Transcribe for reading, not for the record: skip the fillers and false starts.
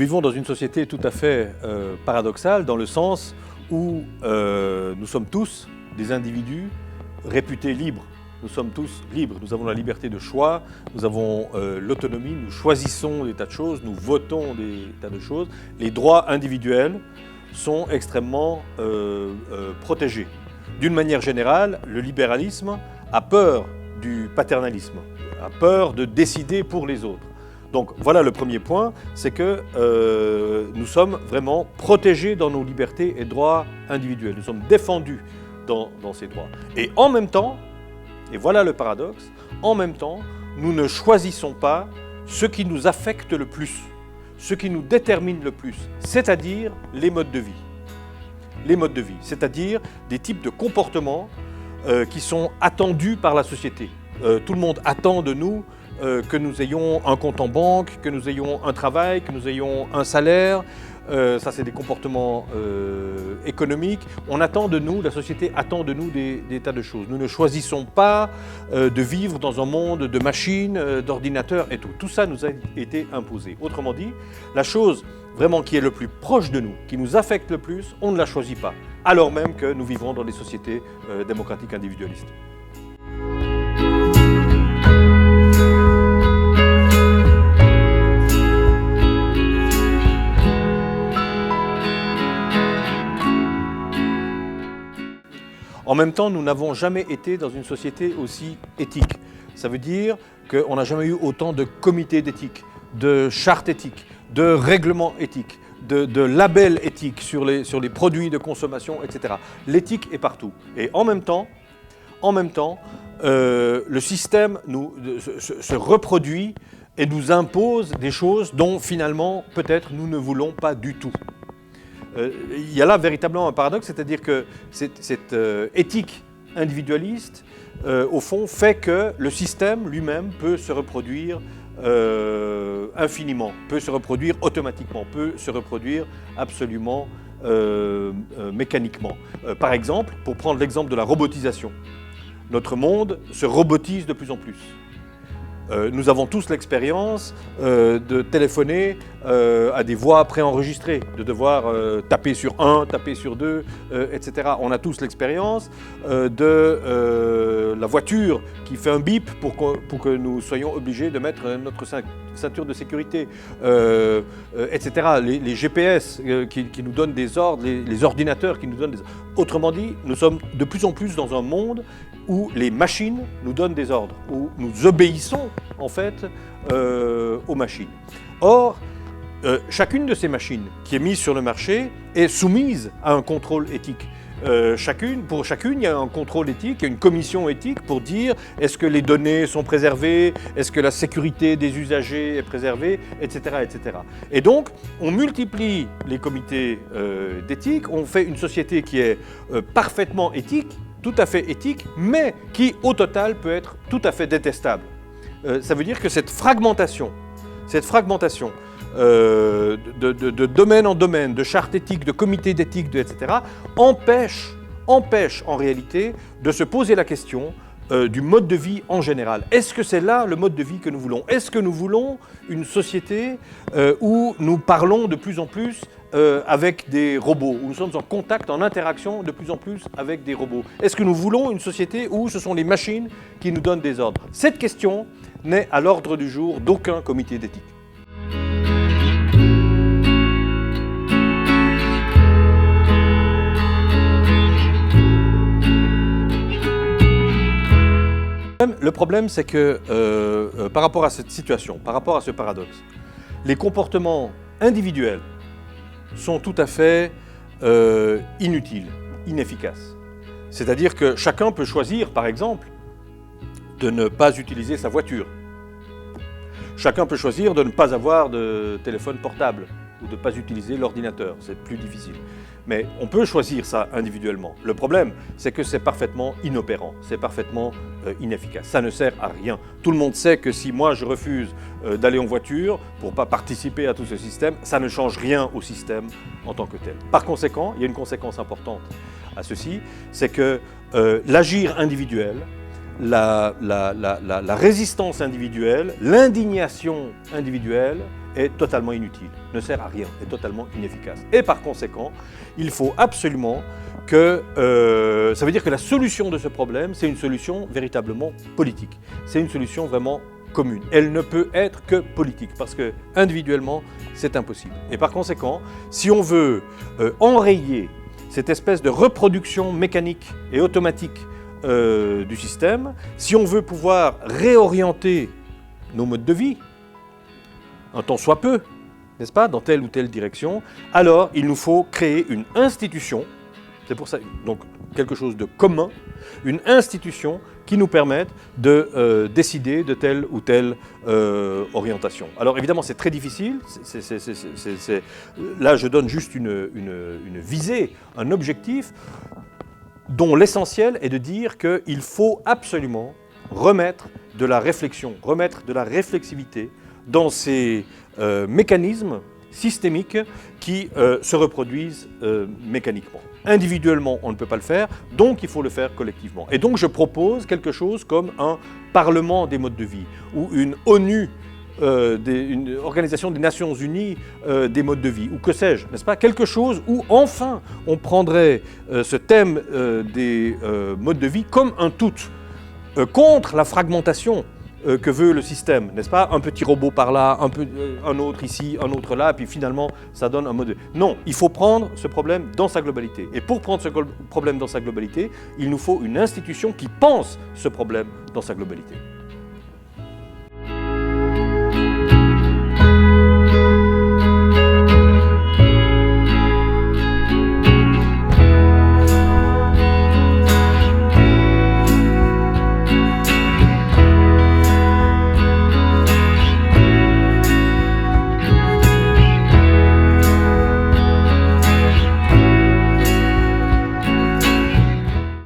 vivons dans une société tout à fait paradoxale, dans le sens où nous sommes tous des individus réputés libres. Nous sommes tous libres, nous avons la liberté de choix, nous avons l'autonomie, nous choisissons des tas de choses, nous votons des tas de choses. Les droits individuels sont extrêmement protégés. D'une manière générale, le libéralisme a peur du paternalisme, a peur de décider pour les autres. Donc voilà le premier point, c'est que nous sommes vraiment protégés dans nos libertés et droits individuels. Nous sommes défendus dans ces droits. Et en même temps, et voilà le paradoxe, en même temps, nous ne choisissons pas ce qui nous affecte le plus, ce qui nous détermine le plus, c'est-à-dire les modes de vie. Les modes de vie, c'est-à-dire des types de comportements qui sont attendus par la société. Tout le monde attend de nous que nous ayons un compte en banque, que nous ayons un travail, que nous ayons un salaire. Ça, c'est des comportements économiques. On attend de nous, la société attend de nous des tas de choses. Nous ne choisissons pas de vivre dans un monde de machines, d'ordinateurs et tout. Tout ça nous a été imposé. Autrement dit, la chose vraiment qui est le plus proche de nous, qui nous affecte le plus, on ne la choisit pas, alors même que nous vivons dans des sociétés démocratiques individualistes. En même temps, nous n'avons jamais été dans une société aussi éthique. Ça veut dire qu'on n'a jamais eu autant de comités d'éthique, de chartes éthiques, de règlements éthiques, de labels éthiques sur les produits de consommation, etc. L'éthique est partout. Et en même temps, le système se reproduit et nous impose des choses dont finalement, peut-être, nous ne voulons pas du tout. Il y a là véritablement un paradoxe, c'est-à-dire que cette éthique individualiste, au fond, fait que le système lui-même peut se reproduire infiniment, peut se reproduire automatiquement, peut se reproduire absolument mécaniquement. Par exemple, pour prendre l'exemple de la robotisation, notre monde se robotise de plus en plus. Nous avons tous l'expérience de téléphoner à des voix préenregistrées, de devoir taper sur 1, taper sur 2, etc. On a tous l'expérience de la voiture qui fait un bip pour que nous soyons obligés de mettre notre ceinture de sécurité, etc. Les GPS qui nous donnent des ordres, les ordinateurs qui nous donnent des ordres. Autrement dit, nous sommes de plus en plus dans un monde où les machines nous donnent des ordres, où nous obéissons en fait aux machines. Or, chacune de ces machines qui est mise sur le marché est soumise à un contrôle éthique. Pour chacune, il y a un contrôle éthique, il y a une commission éthique pour dire est-ce que les données sont préservées, est-ce que la sécurité des usagers est préservée, etc., etc. Et donc, on multiplie les comités d'éthique, on fait une société qui est parfaitement éthique, tout à fait éthique, mais qui, au total, peut être tout à fait détestable. Ça veut dire que cette fragmentation de domaine en domaine, de charte éthique, de comité d'éthique, etc., empêche en réalité de se poser la question du mode de vie en général. Est-ce que c'est là le mode de vie que nous voulons? Est-ce que nous voulons une société où nous parlons de plus en plus avec des robots, où nous sommes en contact, en interaction de plus en plus avec des robots? Est-ce que nous voulons une société où ce sont les machines qui nous donnent des ordres? Cette question n'est à l'ordre du jour d'aucun comité d'éthique. Le problème, c'est que par rapport à cette situation, par rapport à ce paradoxe, les comportements individuels sont tout à fait inutiles, inefficaces. C'est-à-dire que chacun peut choisir, par exemple, de ne pas utiliser sa voiture. Chacun peut choisir de ne pas avoir de téléphone portable ou de ne pas utiliser l'ordinateur, c'est plus difficile. Mais on peut choisir ça individuellement. Le problème, c'est que c'est parfaitement inopérant, c'est parfaitement inefficace. Ça ne sert à rien. Tout le monde sait que si moi je refuse d'aller en voiture pour ne pas participer à tout ce système, ça ne change rien au système en tant que tel. Par conséquent, il y a une conséquence importante à ceci, c'est que l'agir individuel, la résistance individuelle, l'indignation individuelle est totalement inutile, ne sert à rien, est totalement inefficace. Et par conséquent, il faut absolument que... ça veut dire que la solution de ce problème, c'est une solution véritablement politique. C'est une solution vraiment commune. Elle ne peut être que politique, parce que individuellement, c'est impossible. Et par conséquent, si on veut enrayer cette espèce de reproduction mécanique et automatique du système, si on veut pouvoir réorienter nos modes de vie, un tant soit peu, n'est-ce pas, dans telle ou telle direction, alors il nous faut créer une institution, c'est pour ça, donc quelque chose de commun, une institution qui nous permette de décider de telle ou telle orientation. Alors évidemment, c'est très difficile. Là, je donne juste une visée, un objectif, dont l'essentiel est de dire qu'il faut absolument remettre de la réflexion, remettre de la réflexivité dans ces mécanismes systémiques qui se reproduisent mécaniquement. Individuellement, on ne peut pas le faire, donc il faut le faire collectivement. Et donc je propose quelque chose comme un Parlement des modes de vie, ou une ONU, une organisation des Nations Unies des modes de vie, ou que sais-je, n'est-ce pas? Quelque chose où enfin on prendrait ce thème des modes de vie comme un tout, contre la fragmentation que veut le système, n'est-ce pas? Un petit robot par là, un autre ici, un autre là, puis finalement, ça donne un mode... Non, il faut prendre ce problème dans sa globalité. Et pour prendre ce problème dans sa globalité, il nous faut une institution qui pense ce problème dans sa globalité.